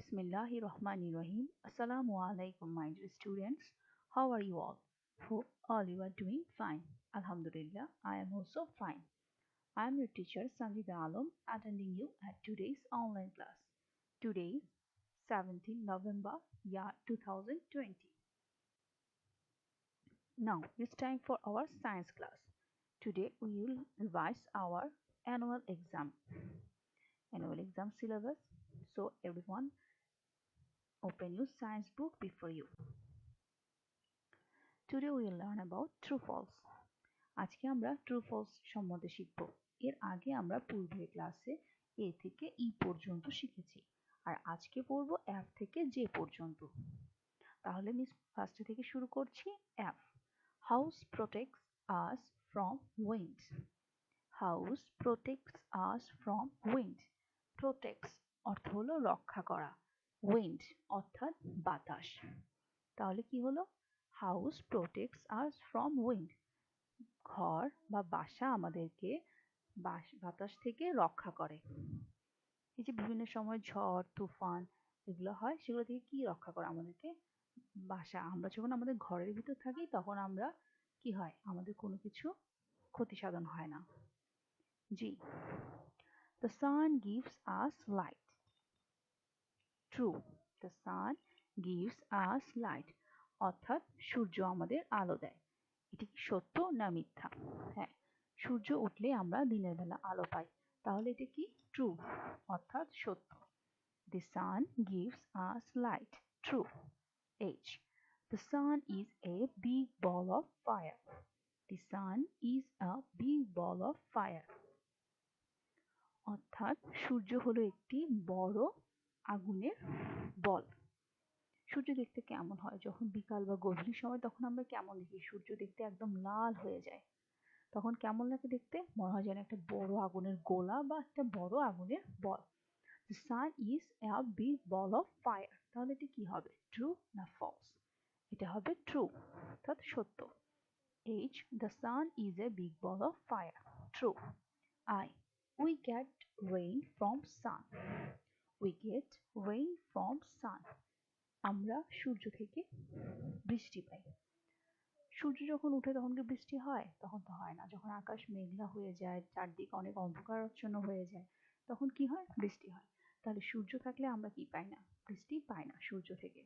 Bismillahirrahmanirrahim. Assalamu alaikum, my dear students. How are you all? Hope all you are doing fine. Alhamdulillah, I am also fine. I am your teacher Sanjida Alam attending you at today's online class. Today, 17 November, year 2020. Now it's time for our science class. Today we will revise our annual exam syllabus. So everyone, open your science book before you. Today we will learn about true false. আজকে আমরা true false সম্বন্ধে শিখব। এর আগে আমরা পূর্বের ক্লাসে এ থেকে ই পর্যন্ত শিখেছি, আর আজকে পড়ব এফ থেকে জে পর্যন্ত। তাহলে মিস ফার্স্ট থেকে শুরু করছি। F, house protects us from wind. House protects us from wind. Protects অর্থ হলো রক্ষা করা, উইন্ড অর্থাৎ বাতাস। তাহলে কি হলো? House protects us from wind, ঘর বা বাসা আমাদেরকে বাতাস থেকে রক্ষা করে। এই যে বিভিন্ন সময় ঝড় তুফান এগুলো হয়, সেগুলো থেকে কি রক্ষা করে আমাদেরকে? বাসা। আমরা যখন আমাদের ঘরের ভিতর থাকি তখন আমরা কি হয়, আমাদের কোনো কিছু ক্ষতি সাধন হয় না। জি, the sun gives us light. True, the sun gives us light, অর্থাৎ সূর্য আমাদের আলো দেয়। এটি কি সত্য না মিথ্যা? হ্যাঁ, সূর্য উঠলে আমরা দিনের বেলা আলো পাই, তাহলে এটা কি? ট্রু, অর্থাৎ সত্য। The sun gives us light. True. H, the sun is a big ball of fire. The sun is a big ball of fire. অর্থাৎ সূর্য হলো একটি বড় আগুনের বল। সূর্য দেখতে কেমন হয়? যখন বিকাল বা গভীর সময় তখন আমরা কেমন দেখি? সূর্য দেখতে একদম লাল হয়ে যায়। তখন কেমন লাগে দেখতে? মনে হয় যেন একটা বড় আগুনের গোলা বা একটা বড় আগুনের বল। The sun is a big ball of fire. তাহলে এটি কি হবে? ট্রু না ফলস? এটা হবে ট্রু, অর্থাৎ সত্য। H, the sun is a big ball of fire. True. I, we get rain from sun. We get rain from sun. আমরা সূর্য থেকে বৃষ্টি পাই। সূর্য যখন উঠে তখন কি বৃষ্টি হয়? তখন তো হয় না। যখন আকাশ মেঘলা হয়ে যায়, চারদিকে অনেক অন্ধকারাচ্ছন্ন হয়ে যায়, তখন কি হয়? বৃষ্টি হয়। তাহলে সূর্য থাকলে আমরা কি পাই না? বৃষ্টি পাই না সূর্য থেকে।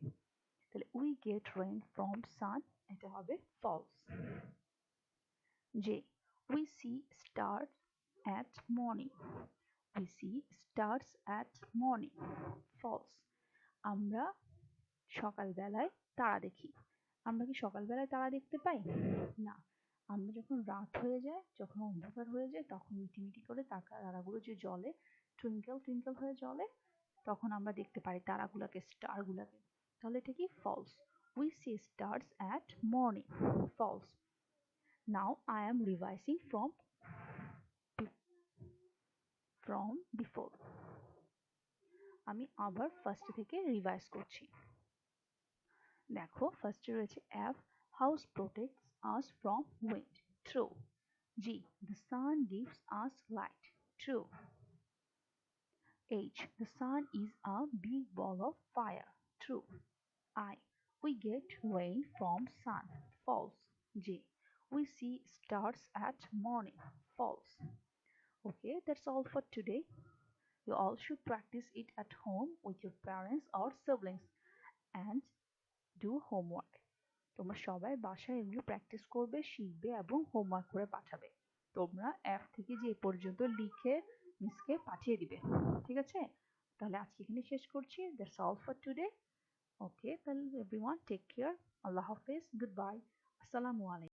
তাহলে we get rain from sun, এটা হবে ফলস। জে, we see stars at morning. We see stars at morning. False, আমরা সকালবেলায় তারা দেখি। আমরা কি সকালবেলায় তারা দেখতে পাই? না, আমরা যখন রাত হয়ে যায়, যখন অন্ধকার হয়ে যায়, তখন মিটিমিটি করে তারাগুলো যে জ্বলে, টুইঙ্কেল টুইঙ্কেল হয়ে জ্বলে, তখন আমরা দেখতে পারি তারাগুলোকে, স্টারগুলোকে। তাহলে এটা কি? False. We see stars at morning. False. Now I am revising from before. আমি আবার ফার্স্ট থেকে রিভাইজ করছি। দেখো, ফার্স্টে রয়েছে F, house protects us from wind. True. G, the sun gives us light. True. H, the sun is a big ball of fire. True. I, we get rain from sun. False. J, we see stars at morning. False. Okay, that's all for today. You all should practice it at home with your parents or siblings and do homework. তোমরা সবাই বাসায় এগুলো practice করবে, শিখবে এবং homework করে পাঠাবে। তোমরা এফ থেকে যে পর্যন্ত লিখে মিসকে পাঠিয়ে দিবে, ঠিক আছে? তাহলে আজকে এখানে শেষ করছি। That's all for today. Okay, তাহলে এভরিওয়ান টেক কেয়ার। আল্লাহ হাফেজ, গুড বাই, আসসালামু আলাইকুম।